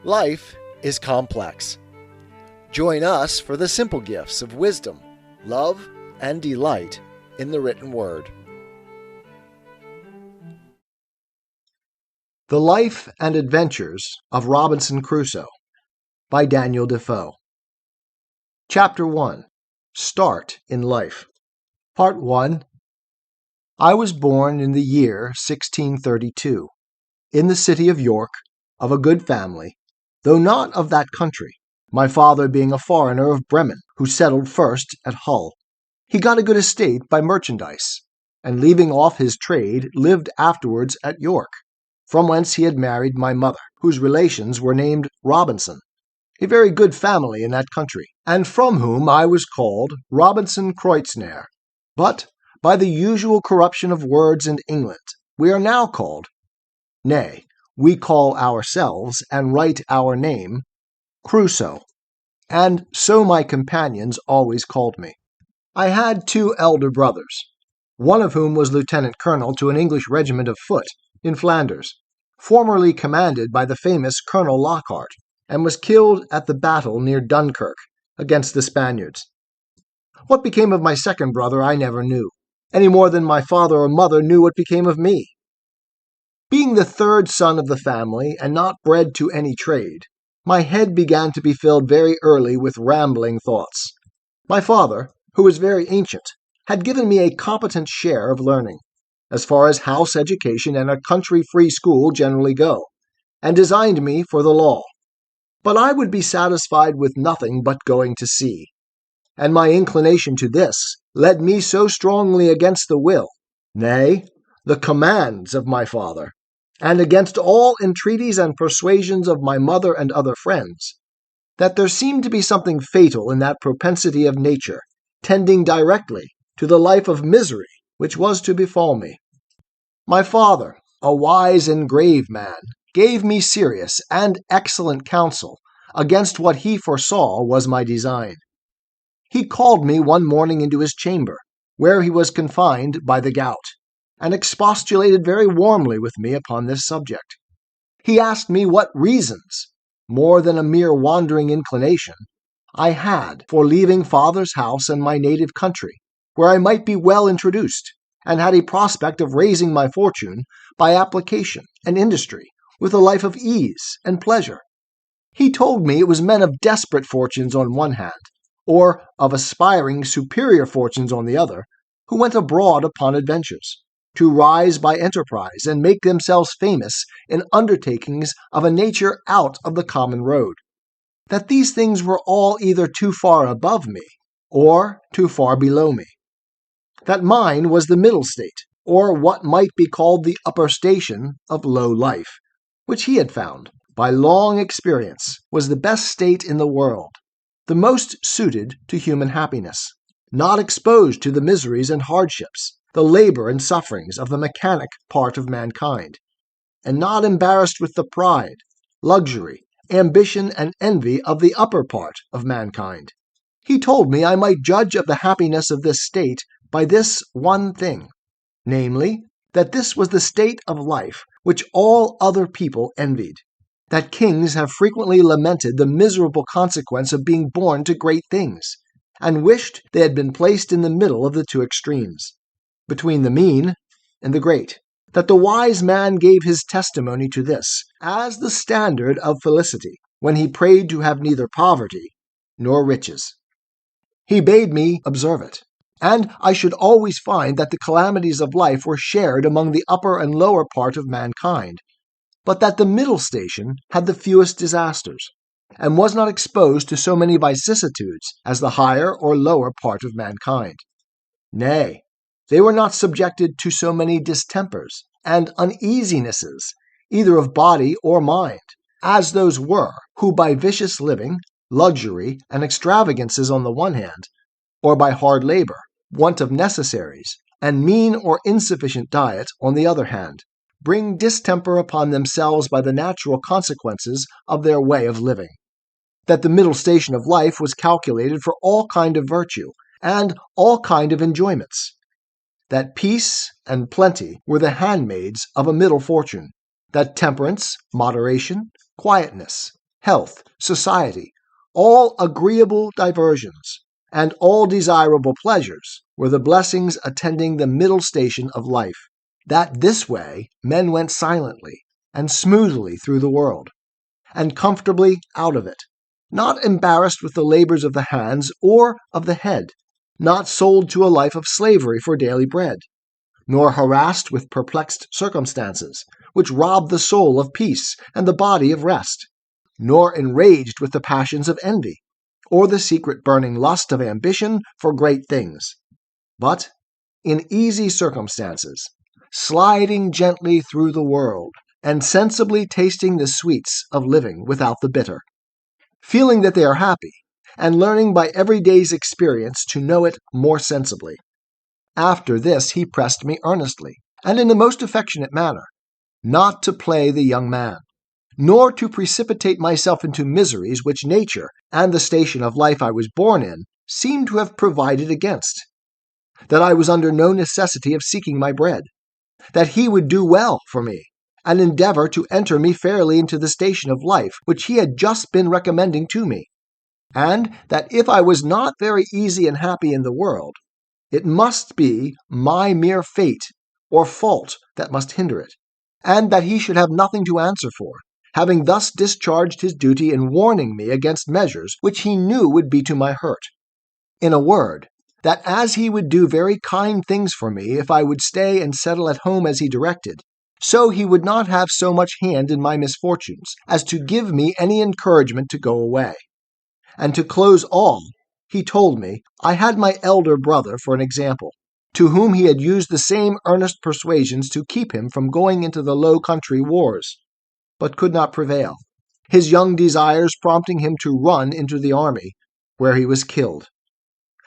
Life is complex. Join us for the simple gifts of wisdom, love, and delight in the written word. The Life and Adventures of Robinson Crusoe by Daniel Dafoe. Chapter 1. Start in Life. Part 1. I was born in the year 1632, in the city of York, of a good family, though not of that country, my father being a foreigner of Bremen, who settled first at Hull. He got a good estate by merchandise, and leaving off his trade, lived afterwards at York, from whence he had married my mother, whose relations were named Robinson, a very good family in that country, and from whom I was called Robinson Kreuznach. But, by the usual corruption of words in England, we are now called, nay, we call ourselves, and write our name, Crusoe, and so my companions always called me. I had 2 elder brothers, one of whom was lieutenant colonel to an English regiment of foot in Flanders, formerly commanded by the famous Colonel Lockhart, and was killed at the battle near Dunkirk against the Spaniards. What became of my second brother I never knew, any more than my father or mother knew what became of me. Being the third son of the family, and not bred to any trade, my head began to be filled very early with rambling thoughts. My father, who was very ancient, had given me a competent share of learning, as far as house education and a country free school generally go, and designed me for the law. But I would be satisfied with nothing but going to sea, and my inclination to this led me so strongly against the will, nay, the commands of my father, and against all entreaties and persuasions of my mother and other friends, that there seemed to be something fatal in that propensity of nature, tending directly to the life of misery which was to befall me. My father, a wise and grave man, gave me serious and excellent counsel against what he foresaw was my design. He called me one morning into his chamber, where he was confined by the gout, and expostulated very warmly with me upon this subject. He asked me what reasons, more than a mere wandering inclination, I had for leaving father's house and my native country, where I might be well introduced, and had a prospect of raising my fortune by application and industry, with a life of ease and pleasure. He told me it was men of desperate fortunes on one hand, or of aspiring superior fortunes on the other, who went abroad upon adventures, to rise by enterprise and make themselves famous in undertakings of a nature out of the common road. That these things were all either too far above me, or too far below me. That mine was the middle state, or what might be called the upper station of low life, which he had found, by long experience, was the best state in the world, the most suited to human happiness, not exposed to the miseries and hardships, the labor and sufferings of the mechanic part of mankind, and not embarrassed with the pride, luxury, ambition, and envy of the upper part of mankind. He told me I might judge of the happiness of this state by this one thing, namely, that this was the state of life which all other people envied, that kings have frequently lamented the miserable consequence of being born to great things, and wished they had been placed in the middle of the 2 extremes, between the mean and the great, that the wise man gave his testimony to this as the standard of felicity, when he prayed to have neither poverty nor riches. He bade me observe it, and I should always find that the calamities of life were shared among the upper and lower part of mankind, but that the middle station had the fewest disasters, and was not exposed to so many vicissitudes as the higher or lower part of mankind. Nay, they were not subjected to so many distempers and uneasinesses, either of body or mind, as those were who by vicious living, luxury, and extravagances on the one hand, or by hard labor, want of necessaries, and mean or insufficient diet on the other hand, bring distemper upon themselves by the natural consequences of their way of living. That the middle station of life was calculated for all kind of virtue, and all kind of enjoyments. That peace and plenty were the handmaids of a middle fortune. That temperance, moderation, quietness, health, society, all agreeable diversions, and all desirable pleasures were the blessings attending the middle station of life, that this way men went silently and smoothly through the world, and comfortably out of it, not embarrassed with the labors of the hands or of the head, not sold to a life of slavery for daily bread, nor harassed with perplexed circumstances, which rob the soul of peace and the body of rest, nor enraged with the passions of envy, or the secret burning lust of ambition for great things, but in easy circumstances, sliding gently through the world, and sensibly tasting the sweets of living without the bitter, feeling that they are happy, and learning by every day's experience to know it more sensibly. After this he pressed me earnestly, and in the most affectionate manner, not to play the young man, nor to precipitate myself into miseries which nature and the station of life I was born in seemed to have provided against, that I was under no necessity of seeking my bread, that he would do well for me, and endeavor to enter me fairly into the station of life which he had just been recommending to me, and that if I was not very easy and happy in the world, it must be my mere fate or fault that must hinder it, and that he should have nothing to answer for, having thus discharged his duty in warning me against measures which he knew would be to my hurt. In a word, that as he would do very kind things for me if I would stay and settle at home as he directed, so he would not have so much hand in my misfortunes as to give me any encouragement to go away. And to close all, he told me I had my elder brother for an example, to whom he had used the same earnest persuasions to keep him from going into the Low Country wars, but could not prevail, his young desires prompting him to run into the army, where he was killed.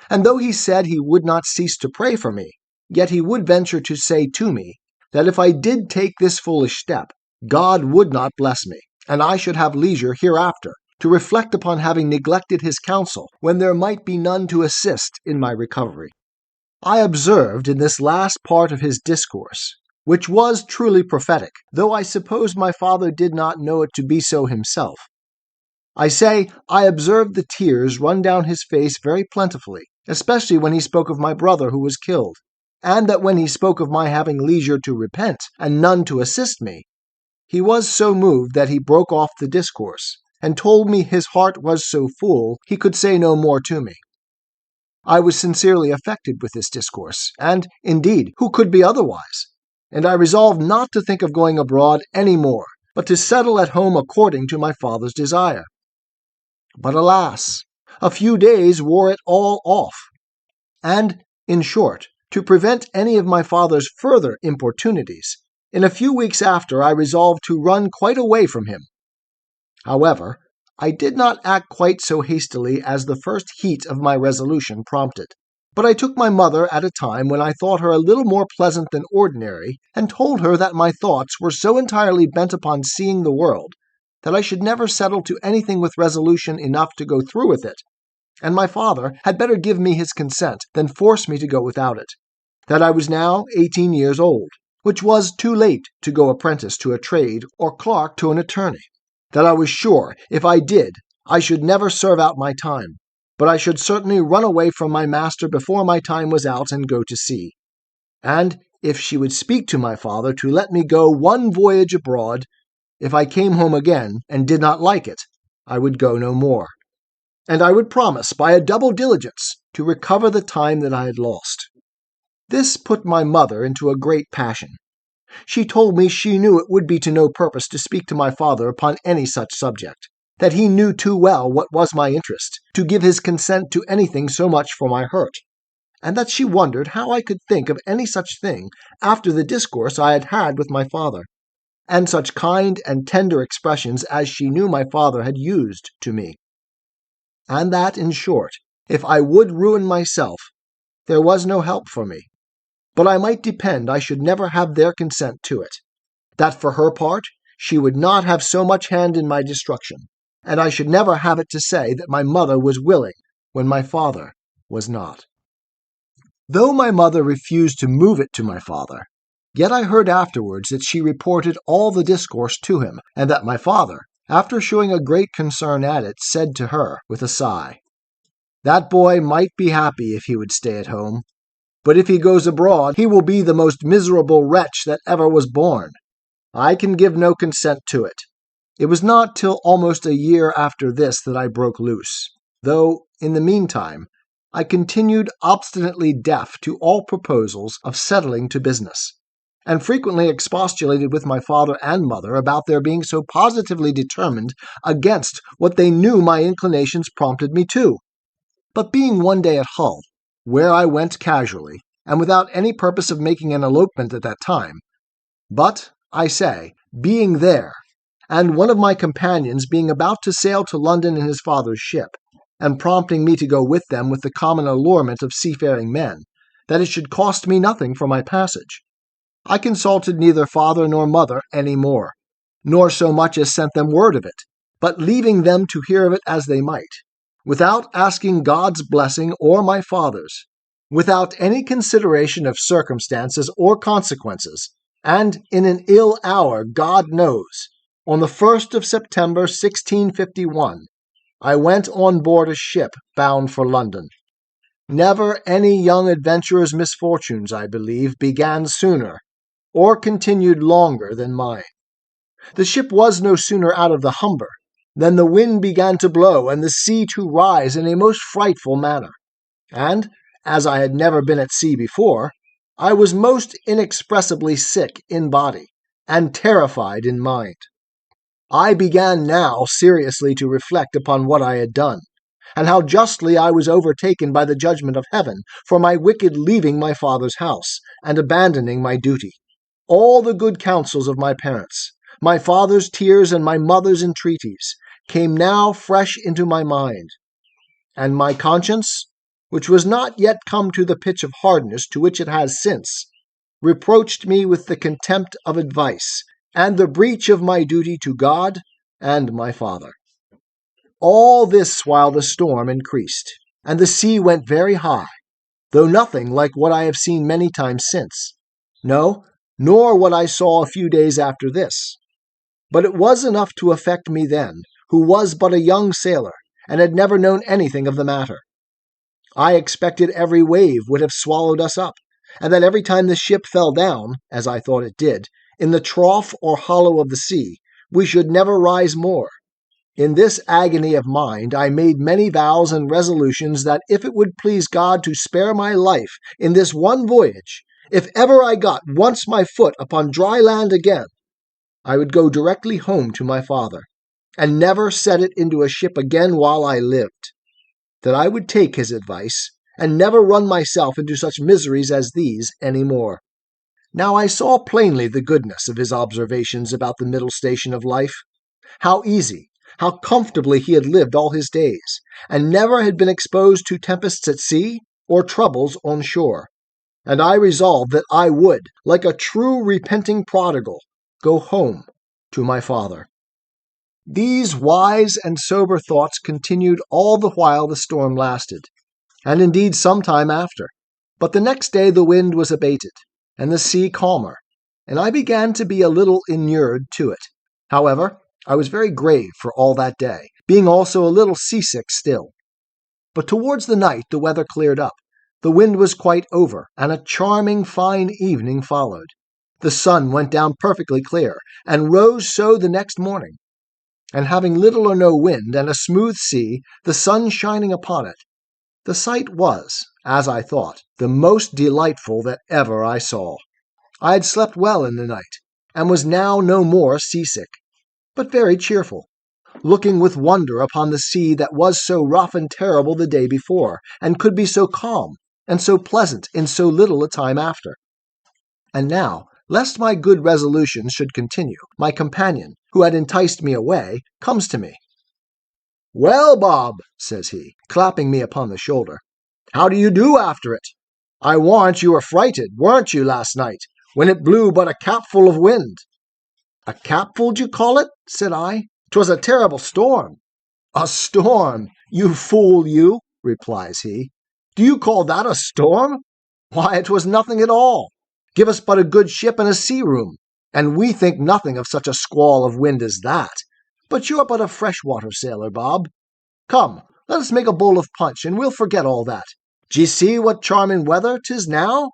And though he said he would not cease to pray for me, yet he would venture to say to me that if I did take this foolish step, God would not bless me, and I should have leisure hereafter to reflect upon having neglected his counsel when there might be none to assist in my recovery. I observed in this last part of his discourse, which was truly prophetic, though I suppose my father did not know it to be so himself. I say, I observed the tears run down his face very plentifully, especially when he spoke of my brother who was killed, and that when he spoke of my having leisure to repent, and none to assist me, he was so moved that he broke off the discourse, and told me his heart was so full he could say no more to me. I was sincerely affected with this discourse, and, indeed, who could be otherwise? And I resolved not to think of going abroad any more, but to settle at home according to my father's desire. But alas, a few days wore it all off, and, in short, to prevent any of my father's further importunities, in a few weeks after I resolved to run quite away from him. However, I did not act quite so hastily as the first heat of my resolution prompted, but I took my mother at a time when I thought her a little more pleasant than ordinary, and told her that my thoughts were so entirely bent upon seeing the world that I should never settle to anything with resolution enough to go through with it, and my father had better give me his consent than force me to go without it, that I was now 18 years old, which was too late to go apprentice to a trade or clerk to an attorney, that I was sure, if I did, I should never serve out my time, but I should certainly run away from my master before my time was out and go to sea. And if she would speak to my father to let me go one voyage abroad, if I came home again and did not like it, I would go no more. And I would promise by a double diligence to recover the time that I had lost. This put my mother into a great passion. She told me she knew it would be to no purpose to speak to my father upon any such subject, that he knew too well what was my interest to give his consent to anything so much for my hurt, and that she wondered how I could think of any such thing after the discourse I had had with my father, and such kind and tender expressions as she knew my father had used to me. And that, in short, if I would ruin myself, there was no help for me, but I might depend I should never have their consent to it, that for her part she would not have so much hand in my destruction, and I should never have it to say that my mother was willing when my father was not. Though my mother refused to move it to my father, yet I heard afterwards that she reported all the discourse to him, and that my father, after showing a great concern at it, said to her with a sigh, "That boy might be happy if he would stay at home, but if he goes abroad he will be the most miserable wretch that ever was born. I can give no consent to it." It was not till almost a year after this that I broke loose, though, in the meantime, I continued obstinately deaf to all proposals of settling to business, and frequently expostulated with my father and mother about their being so positively determined against what they knew my inclinations prompted me to. But being one day at Hull, where I went casually, and without any purpose of making an elopement at that time, but, I say, being there, and one of my companions being about to sail to London in his father's ship, and prompting me to go with them with the common allurement of seafaring men, that it should cost me nothing for my passage, I consulted neither father nor mother any more, nor so much as sent them word of it, but leaving them to hear of it as they might, without asking God's blessing or my father's, without any consideration of circumstances or consequences, and in an ill hour, God knows, on the 1st of September 1651, I went on board a ship bound for London. Never any young adventurer's misfortunes, I believe, began sooner, or continued longer than mine. The ship was no sooner out of the Humber than the wind began to blow and the sea to rise in a most frightful manner, and, as I had never been at sea before, I was most inexpressibly sick in body and terrified in mind. I began now seriously to reflect upon what I had done, and how justly I was overtaken by the judgment of heaven for my wicked leaving my father's house and abandoning my duty. All the good counsels of my parents, my father's tears and my mother's entreaties, came now fresh into my mind, and my conscience, which was not yet come to the pitch of hardness to which it has since, reproached me with the contempt of advice and the breach of my duty to God and my father. All this while the storm increased, and the sea went very high, though nothing like what I have seen many times since. No, nor what I saw a few days after this. But it was enough to affect me then, who was but a young sailor, and had never known anything of the matter. I expected every wave would have swallowed us up, and that every time the ship fell down, as I thought it did, in the trough or hollow of the sea, we should never rise more. In this agony of mind I made many vows and resolutions that if it would please God to spare my life in this one voyage, if ever I got once my foot upon dry land again, I would go directly home to my father, and never set it into a ship again while I lived, that I would take his advice, and never run myself into such miseries as these any more. Now I saw plainly the goodness of his observations about the middle station of life, how easy, how comfortably he had lived all his days, and never had been exposed to tempests at sea or troubles on shore. And I resolved that I would, like a true repenting prodigal, go home to my father. These wise and sober thoughts continued all the while the storm lasted, and indeed some time after. But the next day the wind was abated, and the sea calmer, and I began to be a little inured to it. However, I was very grave for all that day, being also a little seasick still. But towards the night the weather cleared up, the wind was quite over, and a charming fine evening followed. The sun went down perfectly clear, and rose so the next morning. And having little or no wind, and a smooth sea, the sun shining upon it, the sight was, as I thought, the most delightful that ever I saw. I had slept well in the night, and was now no more seasick, but very cheerful, looking with wonder upon the sea that was so rough and terrible the day before, and could be so calm and so pleasant in so little a time after. And now, lest my good resolutions should continue, my companion, who had enticed me away, comes to me. "Well, Bob," says he, clapping me upon the shoulder, "how do you do after it? I warrant you were frighted, weren't you, last night, when it blew but a capful of wind?" "A capful, d'you call it?" said I. "'Twas a terrible storm." "A storm, you fool, you," replies he. "Do you call that a storm? Why, it was nothing at all. Give us but a good ship and a sea room, and we think nothing of such a squall of wind as that. But you're but a freshwater sailor, Bob. Come, let us make a bowl of punch, and we'll forget all that. D'ye see what charming weather 'tis now?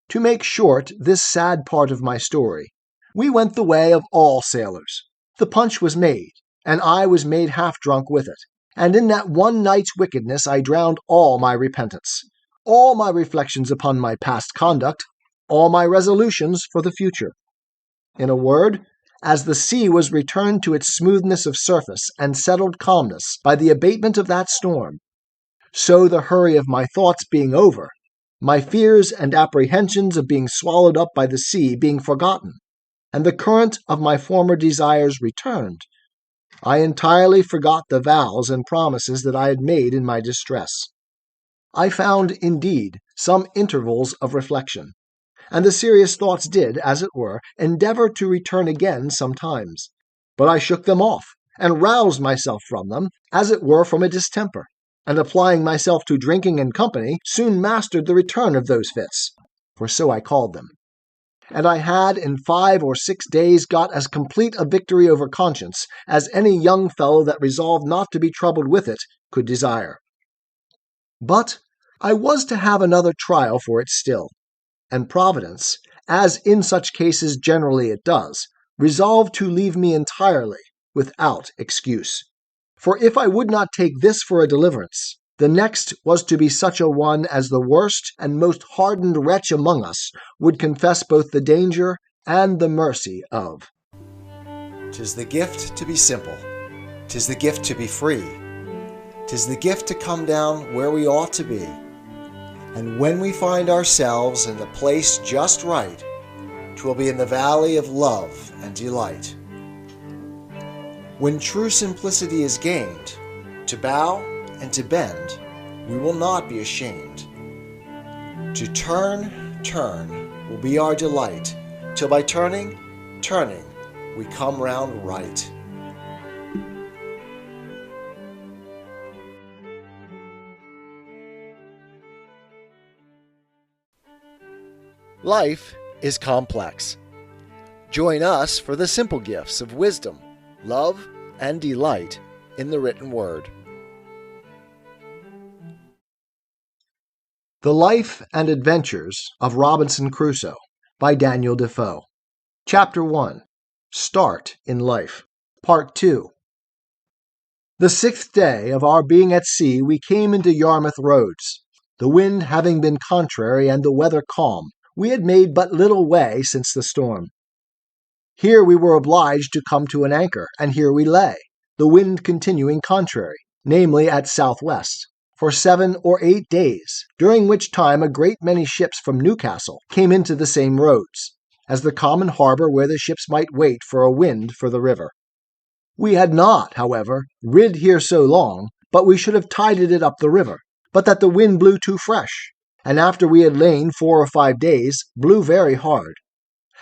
To make short this sad part of my story, we went the way of all sailors. The punch was made, and I was made half drunk with it, and in that one night's wickedness I drowned all my repentance, all my reflections upon my past conduct, all my resolutions for the future. In a word, as the sea was returned to its smoothness of surface and settled calmness by the abatement of that storm, so the hurry of my thoughts being over, my fears and apprehensions of being swallowed up by the sea being forgotten, and the current of my former desires returned, I entirely forgot the vows and promises that I had made in my distress. I found, indeed, some intervals of reflection, and the serious thoughts did, as it were, endeavor to return again sometimes. But I shook them off, and roused myself from them, as it were from a distemper, and applying myself to drinking and company, soon mastered the return of those fits, for so I called them. And I had in 5 or 6 days got as complete a victory over conscience as any young fellow that resolved not to be troubled with it could desire. But I was to have another trial for it still, and Providence, as in such cases generally it does, resolved to leave me entirely without excuse. For if I would not take this for a deliverance, the next was to be such a one as the worst and most hardened wretch among us would confess both the danger and the mercy of. 'Tis the gift to be simple. 'Tis the gift to be free. 'Tis the gift to come down where we ought to be. And when we find ourselves in the place just right, 'twill be in the valley of love and delight. When true simplicity is gained, to bow and to bend, we will not be ashamed. To turn will be our delight, till by turning, we come round right. Life is complex. Join us for the simple gifts of wisdom, love, and delight in the written word. The Life and Adventures of Robinson Crusoe by Daniel Dafoe. Chapter 1. Start in Life. Part 2. The 6th day of our being at sea we came into Yarmouth roads. The wind having been contrary and the weather calm, we had made but little way since the storm. Here we were obliged to come to an anchor, and here we lay, the wind continuing contrary, namely at southwest, for 7 or 8 days, during which time a great many ships from Newcastle came into the same roads, as the common harbor where the ships might wait for a wind for the river. We had not, however, rid here so long, but we should have tided it up the river, but that the wind blew too fresh, and after we had lain 4 or 5 days, blew very hard.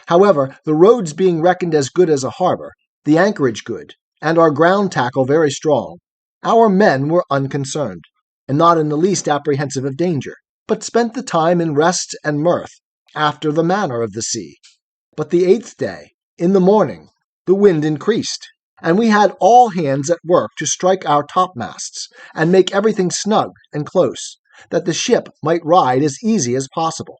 However, the roads being reckoned as good as a harbor, the anchorage good, and our ground tackle very strong, our men were unconcerned, and not in the least apprehensive of danger, but spent the time in rest and mirth, after the manner of the sea. But the 8th day, in the morning, the wind increased, and we had all hands at work to strike our topmasts, and make everything snug and close, that the ship might ride as easy as possible.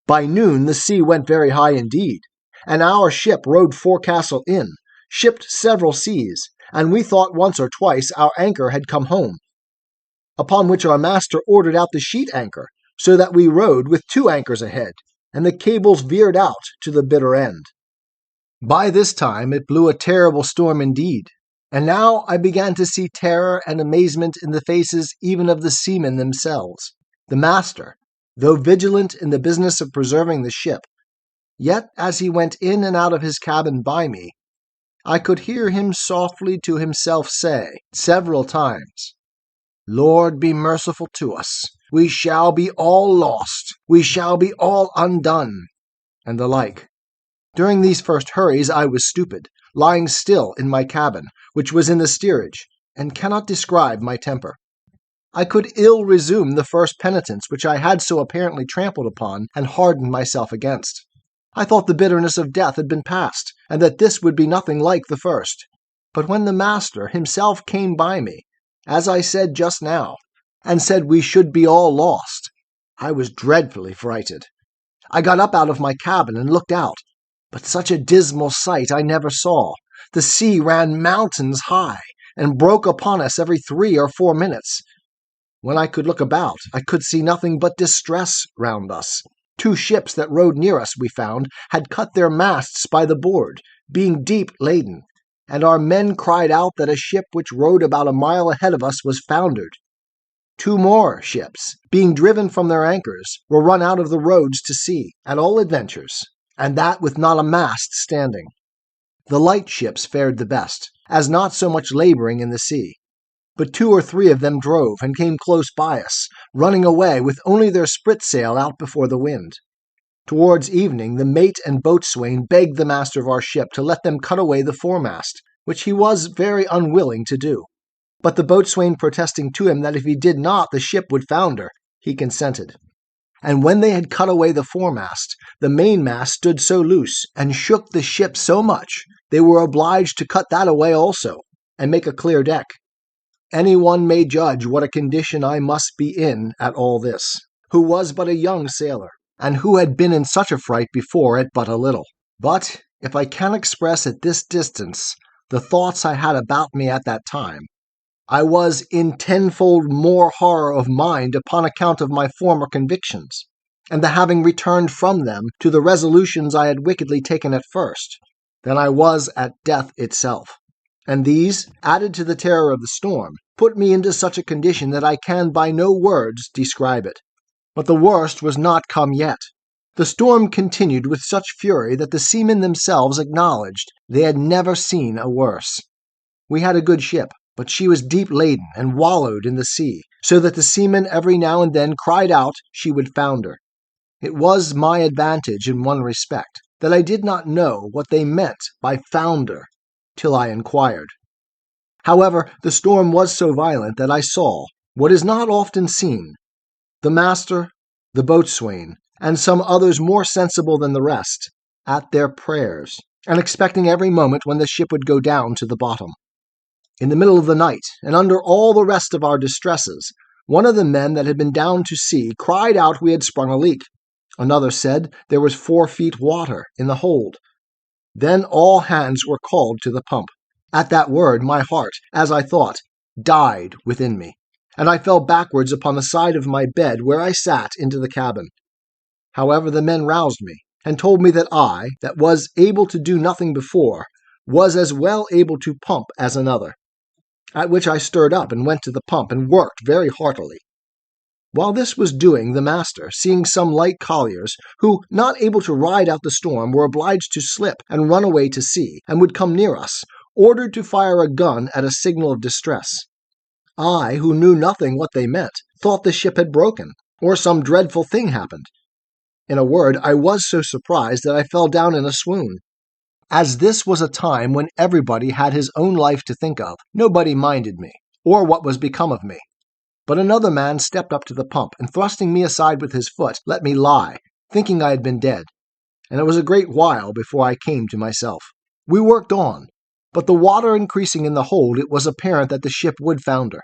By noon the sea went very high indeed, and our ship rode forecastle in, shipped several seas, and we thought once or twice our anchor had come home. Upon which our master ordered out the sheet anchor, so that we rode with 2 anchors ahead, and the cables veered out to the bitter end. By this time it blew a terrible storm indeed, and now I began to see terror and amazement in the faces even of the seamen themselves. The master, though vigilant in the business of preserving the ship, yet as he went in and out of his cabin by me, I could hear him softly to himself say several times, "Lord, be merciful to us. We shall be all lost. We shall be all undone," and the like. During these first hurries I was stupid, lying still in my cabin, which was in the steerage, and cannot describe my temper. I could ill resume the first penitence which I had so apparently trampled upon and hardened myself against. I thought the bitterness of death had been past, and that this would be nothing like the first. But when the master himself came by me, as I said just now, and said we should be all lost, I was dreadfully frighted. I got up out of my cabin and looked out, but such a dismal sight I never saw. The sea ran mountains high, and broke upon us every 3 or 4 minutes. When I could look about, I could see nothing but distress round us. 2 ships that rode near us, we found, had cut their masts by the board, being deep laden, and our men cried out that a ship which rode about a mile ahead of us was foundered. 2 more ships, being driven from their anchors, were run out of the roads to sea, at all adventures, and that with not a mast standing. The light ships fared the best, as not so much laboring in the sea. But 2 or 3 of them drove and came close by us, running away with only their spritsail out before the wind. Towards evening the mate and boatswain begged the master of our ship to let them cut away the foremast, which he was very unwilling to do. But the boatswain protesting to him that if he did not the ship would founder, he consented. And when they had cut away the foremast, the mainmast stood so loose, and shook the ship so much, they were obliged to cut that away also, and make a clear deck. Any one may judge what a condition I must be in at all this, who was but a young sailor, and who had been in such a fright before at but a little. But if I can express at this distance the thoughts I had about me at that time, I was in tenfold more horror of mind upon account of my former convictions, and the having returned from them to the resolutions I had wickedly taken at first, than I was at death itself. And these, added to the terror of the storm, put me into such a condition that I can by no words describe it. But the worst was not come yet. The storm continued with such fury that the seamen themselves acknowledged they had never seen a worse. We had a good ship, but she was deep laden and wallowed in the sea, so that the seamen every now and then cried out she would founder. It was my advantage in one respect, that I did not know what they meant by founder till I inquired. However, the storm was so violent that I saw, what is not often seen, the master, the boatswain, and some others more sensible than the rest, at their prayers, and expecting every moment when the ship would go down to the bottom. In the middle of the night, and under all the rest of our distresses, one of the men that had been down to sea cried out we had sprung a leak. Another said there was 4 feet water in the hold. Then all hands were called to the pump. At that word my heart, as I thought, died within me, and I fell backwards upon the side of my bed where I sat into the cabin. However, the men roused me, and told me that I, that was able to do nothing before, was as well able to pump as another. At which I stirred up and went to the pump and worked very heartily. While this was doing, the master, seeing some light colliers, who, not able to ride out the storm, were obliged to slip and run away to sea, and would come near us, ordered to fire a gun at a signal of distress. I, who knew nothing what they meant, thought the ship had broken, or some dreadful thing happened. In a word, I was so surprised that I fell down in a swoon. As this was a time when everybody had his own life to think of, nobody minded me, or what was become of me. But another man stepped up to the pump, and thrusting me aside with his foot, let me lie, thinking I had been dead. And it was a great while before I came to myself. We worked on, but the water increasing in the hold, it was apparent that the ship would founder.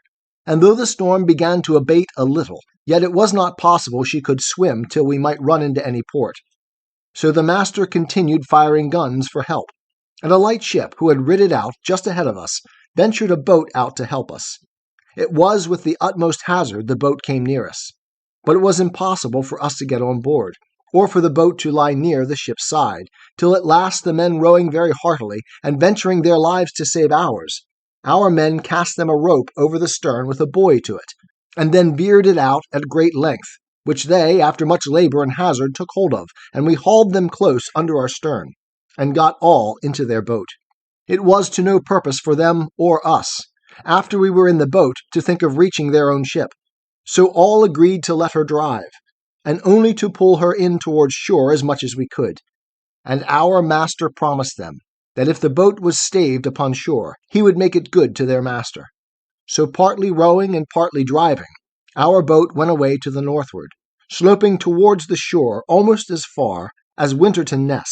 And though the storm began to abate a little, yet it was not possible she could swim till we might run into any port. So the master continued firing guns for help, and a light ship, who had rid it out just ahead of us, ventured a boat out to help us. It was with the utmost hazard the boat came near us, but it was impossible for us to get on board, or for the boat to lie near the ship's side, till at last the men rowing very heartily, and venturing their lives to save ours, our men cast them a rope over the stern with a buoy to it, and then veered it out at great length, which they, after much labor and hazard, took hold of, and we hauled them close under our stern, and got all into their boat. It was to no purpose for them or us, after we were in the boat, to think of reaching their own ship. So all agreed to let her drive, and only to pull her in towards shore as much as we could. And our master promised them that if the boat was staved upon shore, he would make it good to their master. So partly rowing and partly driving, our boat went away to the northward, sloping towards the shore almost as far as Winterton Ness.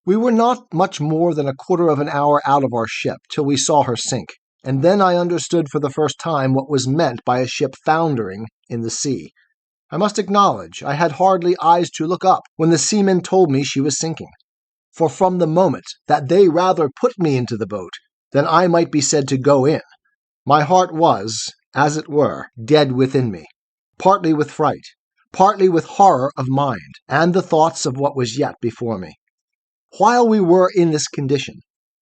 We were not much more than a quarter of an hour out of our ship till we saw her sink, and then I understood for the first time what was meant by a ship foundering in the sea. I must acknowledge I had hardly eyes to look up when the seamen told me she was sinking, for from the moment that they rather put me into the boat than I might be said to go in, my heart was, as it were, dead within me, partly with fright, partly with horror of mind, and the thoughts of what was yet before me. While we were in this condition,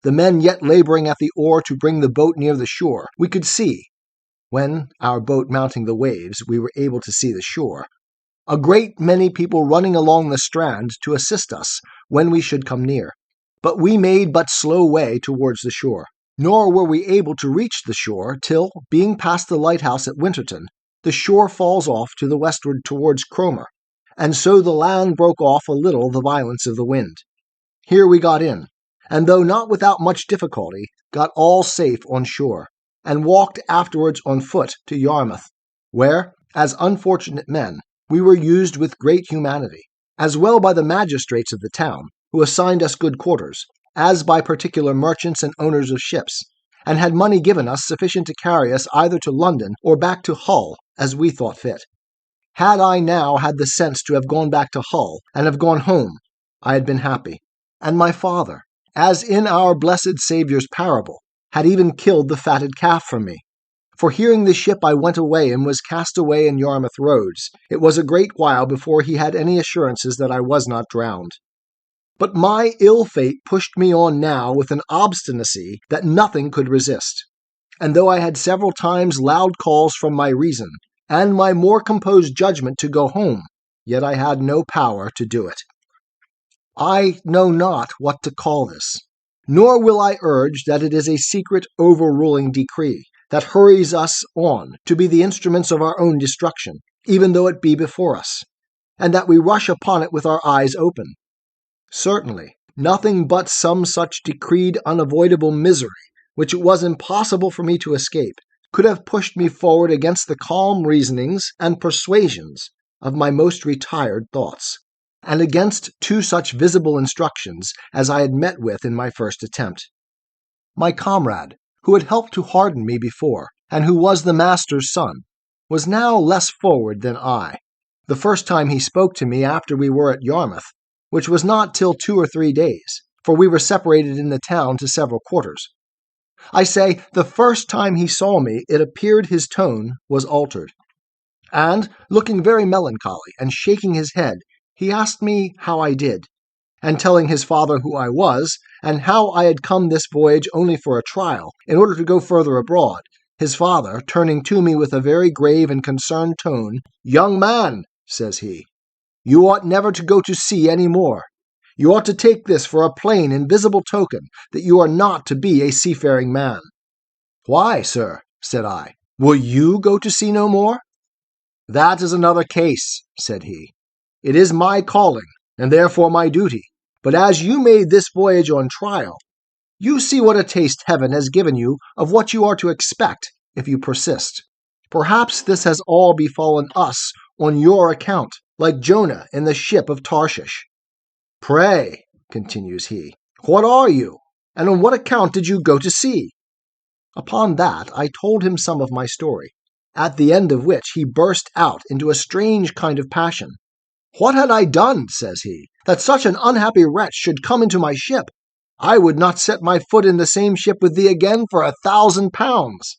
the men yet laboring at the oar to bring the boat near the shore, we could see, when, our boat mounting the waves, we were able to see the shore, a great many people running along the strand to assist us when we should come near. But we made but slow way towards the shore, nor were we able to reach the shore till, being past the lighthouse at Winterton, the shore falls off to the westward towards Cromer, and so the land broke off a little the violence of the wind. Here we got in, and though not without much difficulty, got all safe on shore, and walked afterwards on foot to Yarmouth, where, as unfortunate men, we were used with great humanity, as well by the magistrates of the town, who assigned us good quarters, as by particular merchants and owners of ships, and had money given us sufficient to carry us either to London or back to Hull, as we thought fit. Had I now had the sense to have gone back to Hull and have gone home, I had been happy. And my father, as in our blessed Saviour's parable, had even killed the fatted calf for me. For hearing the ship I went away and was cast away in Yarmouth roads, it was a great while before he had any assurances that I was not drowned. But my ill fate pushed me on now with an obstinacy that nothing could resist. And though I had several times loud calls from my reason, and my more composed judgment to go home, yet I had no power to do it. I know not what to call this, nor will I urge that it is a secret overruling decree that hurries us on to be the instruments of our own destruction, even though it be before us, and that we rush upon it with our eyes open. Certainly, nothing but some such decreed unavoidable misery, which it was impossible for me to escape, could have pushed me forward against the calm reasonings and persuasions of my most retired thoughts, and against two such visible instructions as I had met with in my first attempt. My comrade, who had helped to harden me before, and who was the master's son, was now less forward than I. The first time he spoke to me after we were at Yarmouth, which was not till 2 or 3 days, for we were separated in the town to several quarters. I say, the first time he saw me, it appeared his tone was altered, and, looking very melancholy and shaking his head, he asked me how I did, and telling his father who I was, and how I had come this voyage only for a trial, in order to go further abroad, his father, turning to me with a very grave and concerned tone, "Young man," says he, "you ought never to go to sea any more. You ought to take this for a plain and visible token that you are not to be a seafaring man." "Why, sir," said I, "will you go to sea no more?" "That is another case," said he. "It is my calling, and therefore my duty. But as you made this voyage on trial, you see what a taste heaven has given you of what you are to expect if you persist. Perhaps this has all befallen us on your account, like Jonah in the ship of Tarshish. Pray," continues he, "what are you, and on what account did you go to sea?" Upon that I told him some of my story, at the end of which he burst out into a strange kind of passion. "What had I done," says he, "that such an unhappy wretch should come into my ship? I would not set my foot in the same ship with thee again for 1,000 pounds."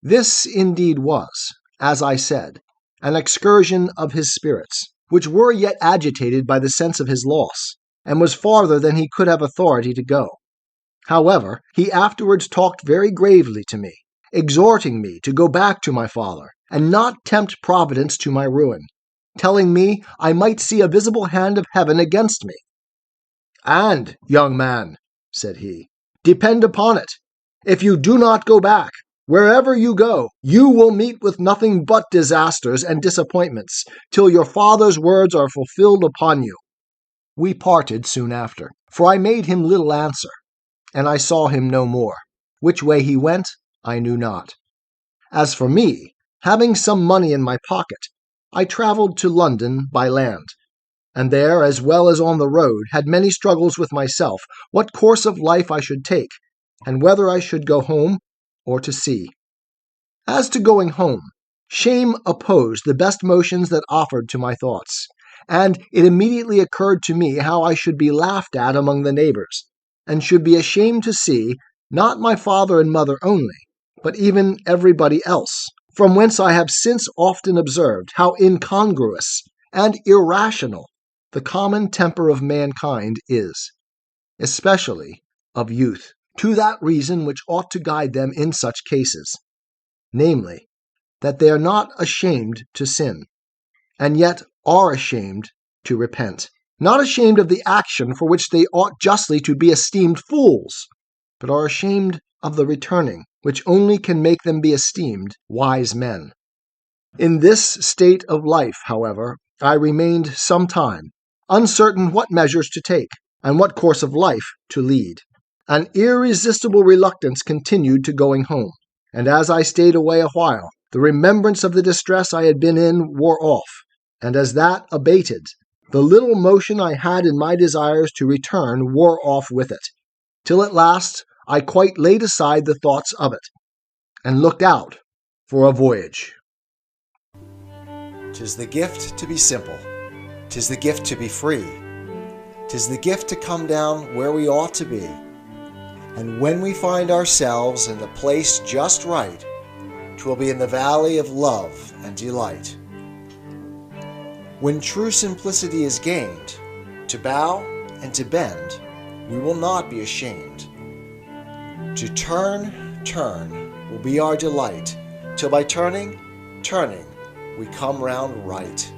This indeed was, as I said, an excursion of his spirits, which were yet agitated by the sense of his loss, and was farther than he could have authority to go. However, he afterwards talked very gravely to me, exhorting me to go back to my father, and not tempt Providence to my ruin, telling me I might see a visible hand of heaven against me. "And, young man," said he, "depend upon it, if you do not go back, wherever you go, you will meet with nothing but disasters and disappointments, till your father's words are fulfilled upon you." We parted soon after, for I made him little answer, and I saw him no more. Which way he went, I knew not. As for me, having some money in my pocket, I travelled to London by land. and there, as well as on the road, had many struggles with myself, what course of life I should take, and whether I should go home or to sea. As to going home, shame opposed the best motions that offered to my thoughts, and it immediately occurred to me how I should be laughed at among the neighbors, and should be ashamed to see, not my father and mother only, but even everybody else, from whence I have since often observed how incongruous and irrational the common temper of mankind is, especially of youth, to that reason which ought to guide them in such cases, namely, that they are not ashamed to sin, and yet are ashamed to repent, not ashamed of the action for which they ought justly to be esteemed fools, but are ashamed of the returning, which only can make them be esteemed wise men. In this state of life, however, I remained some time, uncertain what measures to take, and what course of life to lead. An irresistible reluctance continued to going home, and as I stayed away a while, the remembrance of the distress I had been in wore off, and as that abated, the little motion I had in my desires to return wore off with it, till at last I quite laid aside the thoughts of it, and looked out for a voyage. 'Tis the gift to be simple. 'Tis the gift to be free. 'Tis the gift to come down where we ought to be. And when we find ourselves in the place just right, 'twill be in the valley of love and delight. When true simplicity is gained, to bow and to bend, we will not be ashamed. To turn will be our delight, till by turning, we come round right.